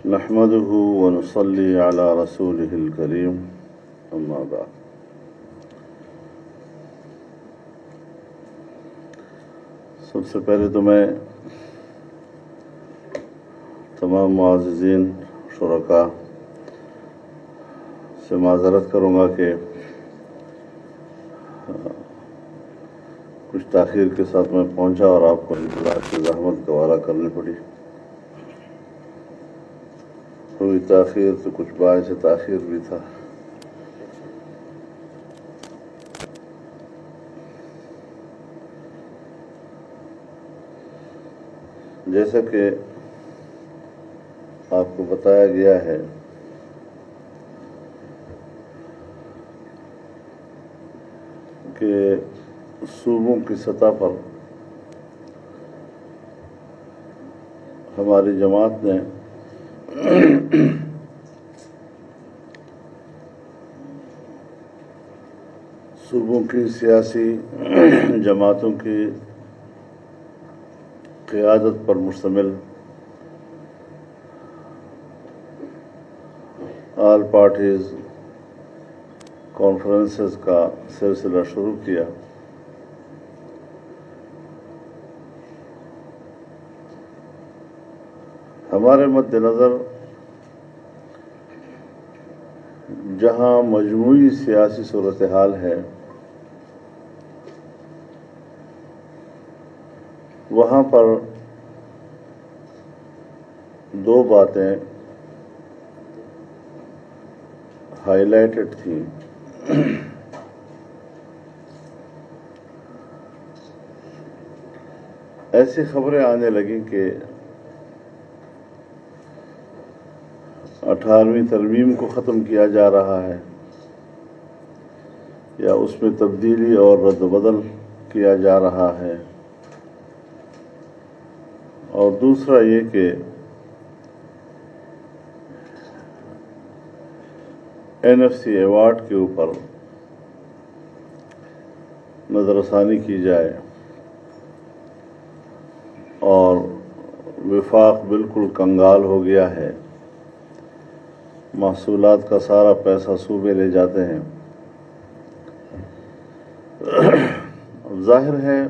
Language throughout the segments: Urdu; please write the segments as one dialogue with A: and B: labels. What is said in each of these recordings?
A: نحمده ونصلي على رسوله الكريم اما بعد۔ سب سے پہلے تو میں تمام معززین شرکاء سے معذرت کروں گا کہ کچھ تاخیر کے ساتھ میں پہنچا اور آپ کو انتظار کی زحمت گوارا کرنی پڑی۔ کوئی تاخیر تو کچھ باعث تاخیر بھی تھا۔ جیسا کہ آپ کو بتایا گیا ہے کہ صوبوں کی سطح پر ہماری جماعت نے صوبوں کی سیاسی جماعتوں کی قیادت پر مشتمل آل پارٹیز کانفرنسز کا سلسلہ شروع کیا۔ ہمارے مد نظر جہاں مجموعی سیاسی صورتحال ہے وہاں پر دو باتیں ہائی لائٹڈ تھیں۔ ایسی خبریں آنے لگیں کہ 18ویں ترمیم کو ختم کیا جا رہا ہے یا اس میں تبدیلی اور رد و بدل کیا جا رہا ہے، اور دوسرا یہ کہ NFC ایوارڈ کے اوپر نظر ثانی کی جائے اور وفاق بالکل کنگال ہو گیا ہے، محصولات کا سارا پیسہ صوبے لے جاتے ہیں۔ ظاہر ہے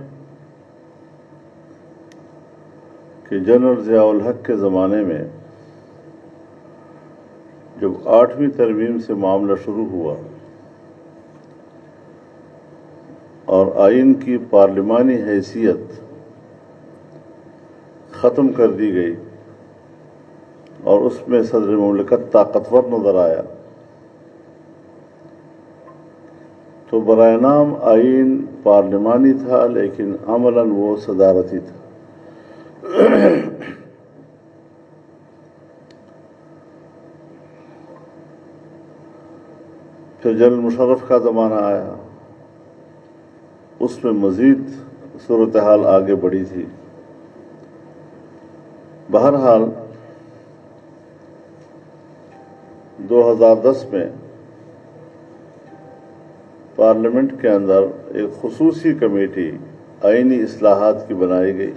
A: کہ جنرل ضیاء الحق کے زمانے میں جب 8ویں ترمیم سے معاملہ شروع ہوا اور آئین کی پارلیمانی حیثیت ختم کر دی گئی اور اس میں صدر مملکت طاقتور نظر آیا، تو برائے نام آئین پارلیمانی تھا لیکن عملاً وہ صدارتی تھا۔ پھر جنرل مشرف کا زمانہ آیا، اس میں مزید صورتحال آگے بڑھی تھی۔ بہرحال 2010 میں پارلیمنٹ کے اندر ایک خصوصی کمیٹی آئینی اصلاحات کی بنائی گئی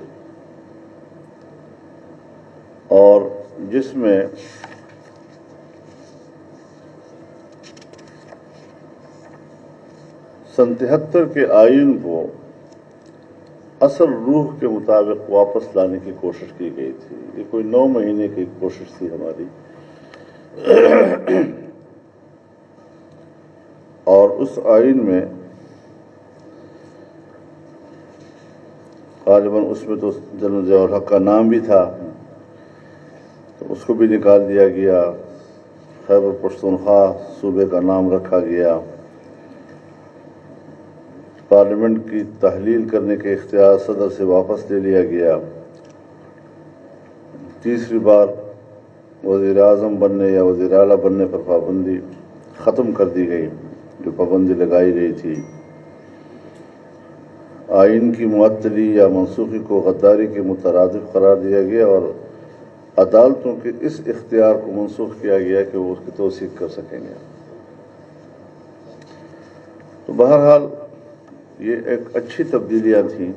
A: اور جس میں سن 73 کے آئین کو اصل روح کے مطابق واپس لانے کی کوشش کی گئی تھی۔ یہ کوئی 9 مہینے کی کوشش تھی ہماری، اور اس آئین میں غالباً اس میں تو جنرل ضیاء الحق کا نام بھی تھا، تو اس کو بھی نکال دیا گیا، خیبر پختونخوا صوبے کا نام رکھا گیا، پارلیمنٹ کی تحلیل کرنے کے اختیار صدر سے واپس لے لیا گیا، تیسری بار وزیر اعظم بننے یا وزیر اعلیٰ بننے پر پابندی ختم کر دی گئی جو پابندی لگائی گئی تھی، آئین کی معطلی یا منسوخی کو غداری کے مترادف قرار دیا گیا اور عدالتوں کے اس اختیار کو منسوخ کیا گیا کہ وہ اس کی توثیق کر سکیں گے۔ تو بہرحال یہ ایک اچھی تبدیلیاں تھیں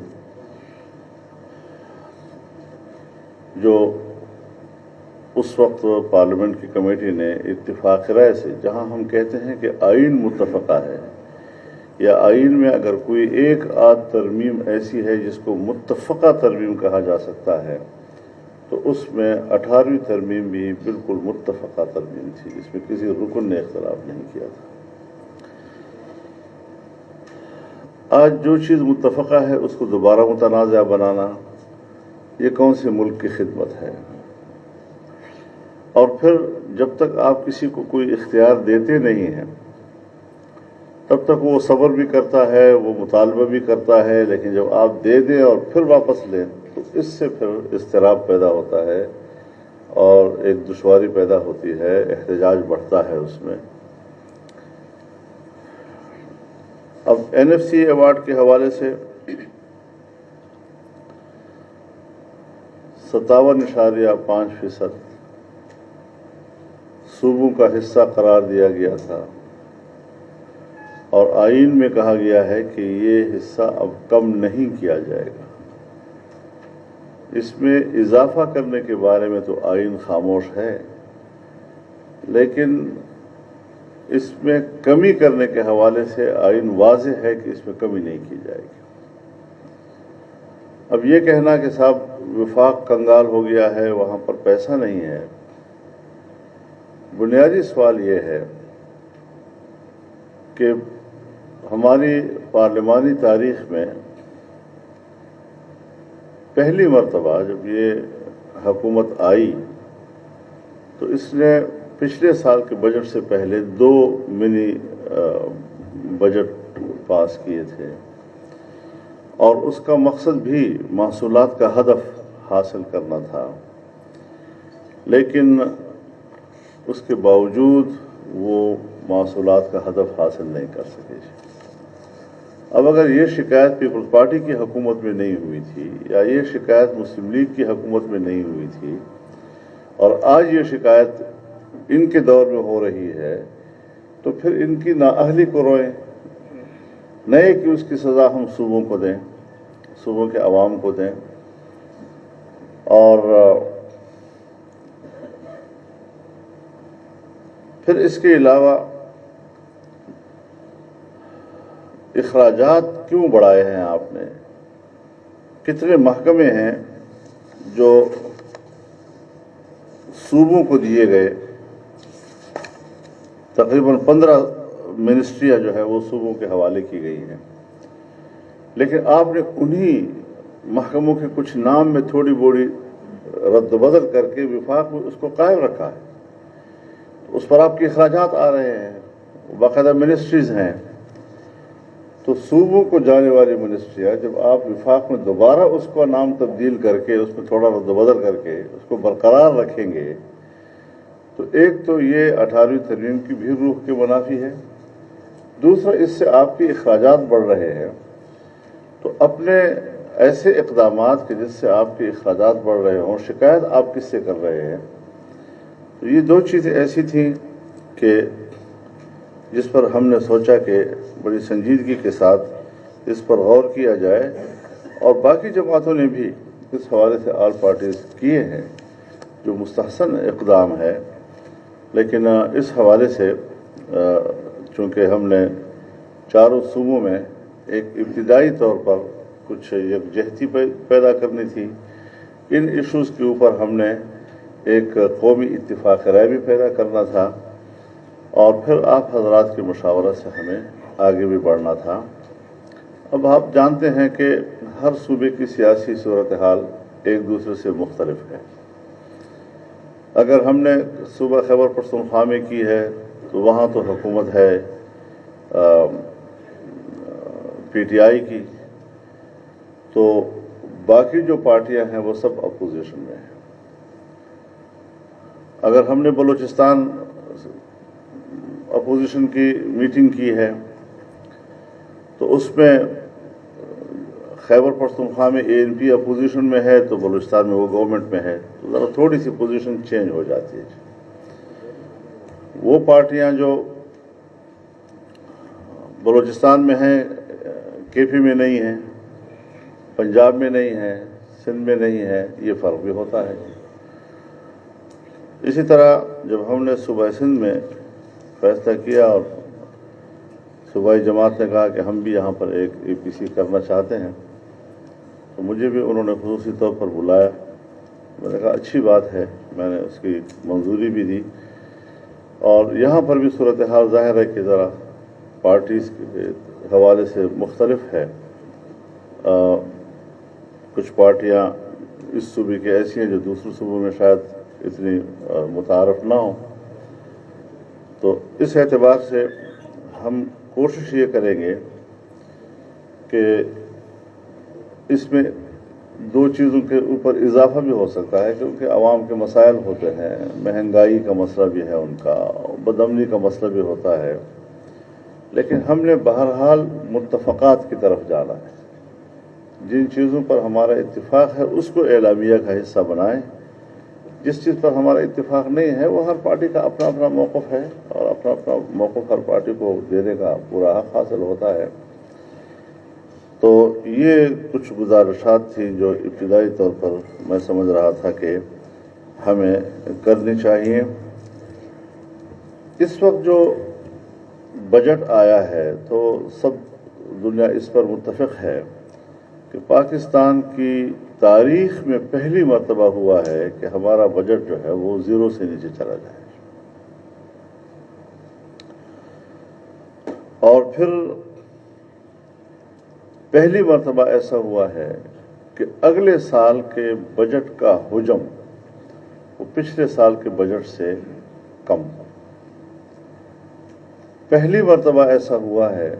A: جو اس وقت پارلیمنٹ کی کمیٹی نے اتفاق رائے سے، جہاں ہم کہتے ہیں کہ آئین متفقہ ہے یا آئین میں اگر کوئی ایک آدھ ترمیم ایسی ہے جس کو متفقہ ترمیم کہا جا سکتا ہے، تو اس میں 18ویں ترمیم بھی بالکل متفقہ ترمیم تھی، جس میں کسی رکن نے اختلاف نہیں کیا تھا۔ آج جو چیز متفقہ ہے اس کو دوبارہ متنازع بنانا، یہ کون سے ملک کی خدمت ہے؟ اور پھر جب تک آپ کسی کو کوئی اختیار دیتے نہیں ہیں تب تک وہ صبر بھی کرتا ہے، وہ مطالبہ بھی کرتا ہے، لیکن جب آپ دے دیں اور پھر واپس لیں تو اس سے پھر اضطراب پیدا ہوتا ہے اور ایک دشواری پیدا ہوتی ہے، احتجاج بڑھتا ہے اس میں۔ اب NFC ایوارڈ کے حوالے سے 57.5% صوبوں کا حصہ قرار دیا گیا تھا، اور آئین میں کہا گیا ہے کہ یہ حصہ اب کم نہیں کیا جائے گا۔ اس میں اضافہ کرنے کے بارے میں تو آئین خاموش ہے، لیکن اس میں کمی کرنے کے حوالے سے آئین واضح ہے کہ اس میں کمی نہیں کی جائے گی۔ اب یہ کہنا کہ صاحب وفاق کنگال ہو گیا ہے، وہاں پر پیسہ نہیں ہے، بنیادی سوال یہ ہے کہ ہماری پارلیمانی تاریخ میں پہلی مرتبہ جب یہ حکومت آئی تو اس نے پچھلے سال کے بجٹ سے پہلے 2 منی بجٹ پاس کیے تھے، اور اس کا مقصد بھی محصولات کا ہدف حاصل کرنا تھا، لیکن اس کے باوجود وہ محصولات کا ہدف حاصل نہیں کر سکے۔ اب اگر یہ شکایت پیپلز پارٹی کی حکومت میں نہیں ہوئی تھی یا یہ شکایت مسلم لیگ کی حکومت میں نہیں ہوئی تھی، اور آج یہ شکایت ان کے دور میں ہو رہی ہے، تو پھر ان کی نااہلی کو روئیں، نئے کہ اس کی سزا ہم صوبوں کو دیں، صوبوں کے عوام کو دیں۔ اور پھر اس کے علاوہ اخراجات کیوں بڑھائے ہیں آپ نے؟ کتنے محکمے ہیں جو صوبوں کو دیے گئے؟ تقریباً 15 منسٹریاں جو ہے وہ صوبوں کے حوالے کی گئی ہیں، لیکن آپ نے انہی محکموں کے کچھ نام میں تھوڑی بوڑی رد و بدل کر کے وفاق میں اس کو قائم رکھا ہے۔ اس پر آپ کے اخراجات آ رہے ہیں، باقاعدہ منسٹریز ہیں، تو صوبوں کو جانے والی منسٹریاں جب آپ وفاق میں دوبارہ اس کا نام تبدیل کر کے اس میں تھوڑا رد و بدل کر کے اس کو برقرار رکھیں گے، تو ایک تو یہ 18ویں ترمیم کی بھی روح کے منافی ہے، دوسرا اس سے آپ کے اخراجات بڑھ رہے ہیں۔ تو اپنے ایسے اقدامات کے جس سے آپ کے اخراجات بڑھ رہے ہوں، شکایت آپ کس سے کر رہے ہیں؟ تو یہ 2 چیزیں ایسی تھیں کہ جس پر ہم نے سوچا کہ بڑی سنجیدگی کے ساتھ اس پر غور کیا جائے، اور باقی جماعتوں نے بھی اس حوالے سے آل پارٹیز کیے ہیں جو مستحسن اقدام ہے، لیکن اس حوالے سے چونکہ ہم نے چاروں صوبوں میں ایک ابتدائی طور پر کچھ یکجہتی پیدا کرنی تھی، ان ایشوز کے اوپر ہم نے ایک قومی اتفاق رائے بھی پیدا کرنا تھا، اور پھر آپ حضرات کی مشاورت سے ہمیں آگے بھی بڑھنا تھا۔ اب آپ جانتے ہیں کہ ہر صوبے کی سیاسی صورتحال ایک دوسرے سے مختلف ہے۔ اگر ہم نے صوبہ خیبر پختونخوا میں کی ہے تو وہاں تو حکومت ہے PTI کی، تو باقی جو پارٹیاں ہیں وہ سب اپوزیشن میں ہیں۔ اگر ہم نے بلوچستان اپوزیشن کی میٹنگ کی ہے تو اس میں خیبر پختونخوا میں ANP اپوزیشن میں ہے تو بلوچستان میں وہ گورنمنٹ میں ہے، تو ذرا تھوڑی سی پوزیشن چینج ہو جاتی ہے۔ وہ پارٹیاں جو بلوچستان میں ہیں KP میں نہیں ہیں، پنجاب میں نہیں ہیں، سندھ میں نہیں ہے، یہ فرق بھی ہوتا ہے۔ اسی طرح جب ہم نے صوبہ سندھ میں فیصلہ کیا اور صوبائی جماعت نے کہا کہ ہم بھی یہاں پر ایک اے پی سی کرنا چاہتے ہیں، تو مجھے بھی انہوں نے خصوصی طور پر بلایا. میں نے کہا اچھی بات ہے، میں نے اس کی منظوری بھی دی. اور یہاں پر بھی صورتحال ظاہر ہے کہ ذرا پارٹیز کے حوالے سے مختلف ہے. کچھ پارٹیاں اس صوبے کی ایسی ہیں جو دوسرے صوبوں میں شاید اتنی متعارف نہ ہوں. تو اس اعتبار سے ہم کوشش یہ کریں گے کہ اس میں دو چیزوں کے اوپر اضافہ بھی ہو سکتا ہے، کیونکہ عوام کے مسائل ہوتے ہیں، مہنگائی کا مسئلہ بھی ہے ان کا، بدامنی کا مسئلہ بھی ہوتا ہے. لیکن ہم نے بہرحال متفقات کی طرف جانا ہے. جن چیزوں پر ہمارا اتفاق ہے اس کو اعلامیہ کا حصہ بنائیں. جس چیز پر ہمارا اتفاق نہیں ہے وہ ہر پارٹی کا اپنا اپنا موقف ہے، اور اپنا اپنا موقف ہر پارٹی کو دینے کا پورا حق حاصل ہوتا ہے. تو یہ کچھ گزارشات تھیں جو ابتدائی طور پر میں سمجھ رہا تھا کہ ہمیں کرنی چاہیے. اس وقت جو بجٹ آیا ہے تو سب دنیا اس پر متفق ہے کہ پاکستان کی تاریخ میں پہلی مرتبہ ہوا ہے کہ ہمارا بجٹ جو ہے وہ زیرو سے نیچے چلا جائے. اور پھر پہلی مرتبہ ایسا ہوا ہے کہ اگلے سال کے بجٹ کا حجم وہ پچھلے سال کے بجٹ سے کم. پہلی مرتبہ ایسا ہوا ہے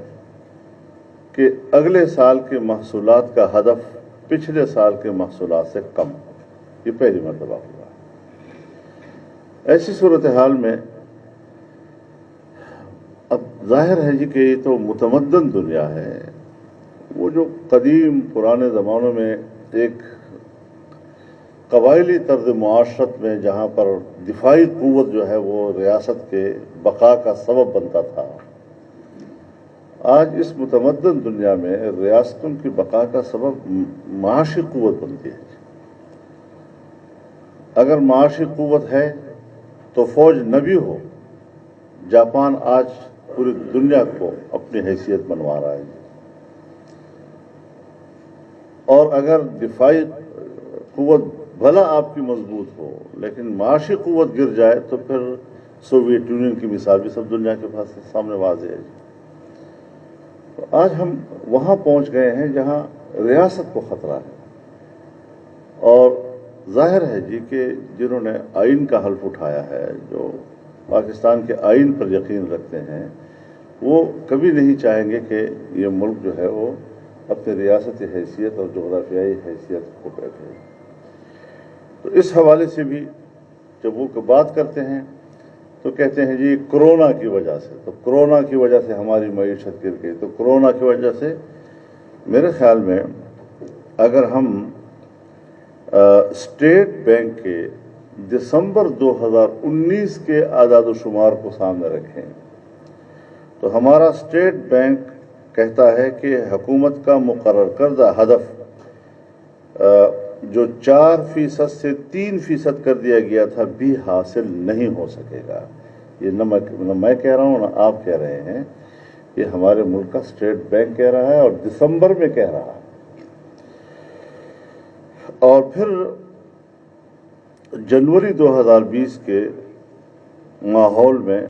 A: کہ اگلے سال کے محصولات کا ہدف پچھلے سال کے محصولات سے کم. یہ پہلی مرتبہ ہوا ہے. ایسی صورتحال میں اب ظاہر ہے جی کہ یہ تو متمدن دنیا ہے. وہ جو قدیم پرانے زمانوں میں ایک قبائلی طرز معاشرت میں جہاں پر دفاعی قوت جو ہے وہ ریاست کے بقا کا سبب بنتا تھا، آج اس متمدن دنیا میں ریاستوں کی بقا کا سبب معاشی قوت بنتی ہے. اگر معاشی قوت ہے تو فوج نہ بھی ہو، جاپان آج پوری دنیا کو اپنی حیثیت بنوا رہا ہے. اور اگر دفاعی قوت بھلا آپ کی مضبوط ہو لیکن معاشی قوت گر جائے تو پھر سوویت یونین کی مثال بھی سب دنیا کے پاس سامنے واضح ہے. تو آج ہم وہاں پہنچ گئے ہیں جہاں ریاست کو خطرہ ہے. اور ظاہر ہے جی کہ جنہوں نے آئین کا حلف اٹھایا ہے، جو پاکستان کے آئین پر یقین رکھتے ہیں، وہ کبھی نہیں چاہیں گے کہ یہ ملک جو ہے وہ اپنی ریاستی حیثیت اور جغرافیائی حیثیت کو بیٹھے. تو اس حوالے سے بھی جب وہ بات کرتے ہیں تو کہتے ہیں جی کرونا کی وجہ سے، تو کرونا کی وجہ سے ہماری معیشت گر گئی. تو کرونا کی وجہ سے میرے خیال میں اگر ہم اسٹیٹ بینک کے دسمبر 2019 کے اعداد و شمار کو سامنے رکھیں تو ہمارا اسٹیٹ بینک کہتا ہے کہ حکومت کا مقرر کردہ ہدف جو 4% سے 3% کر دیا گیا تھا بھی حاصل نہیں ہو سکے گا. یہ نہ میں کہہ رہا ہوں نہ آپ کہہ رہے ہیں، یہ ہمارے ملک کا اسٹیٹ بینک کہہ رہا ہے اور دسمبر میں کہہ رہا ہے. اور پھر جنوری 2020 کے ماحول میں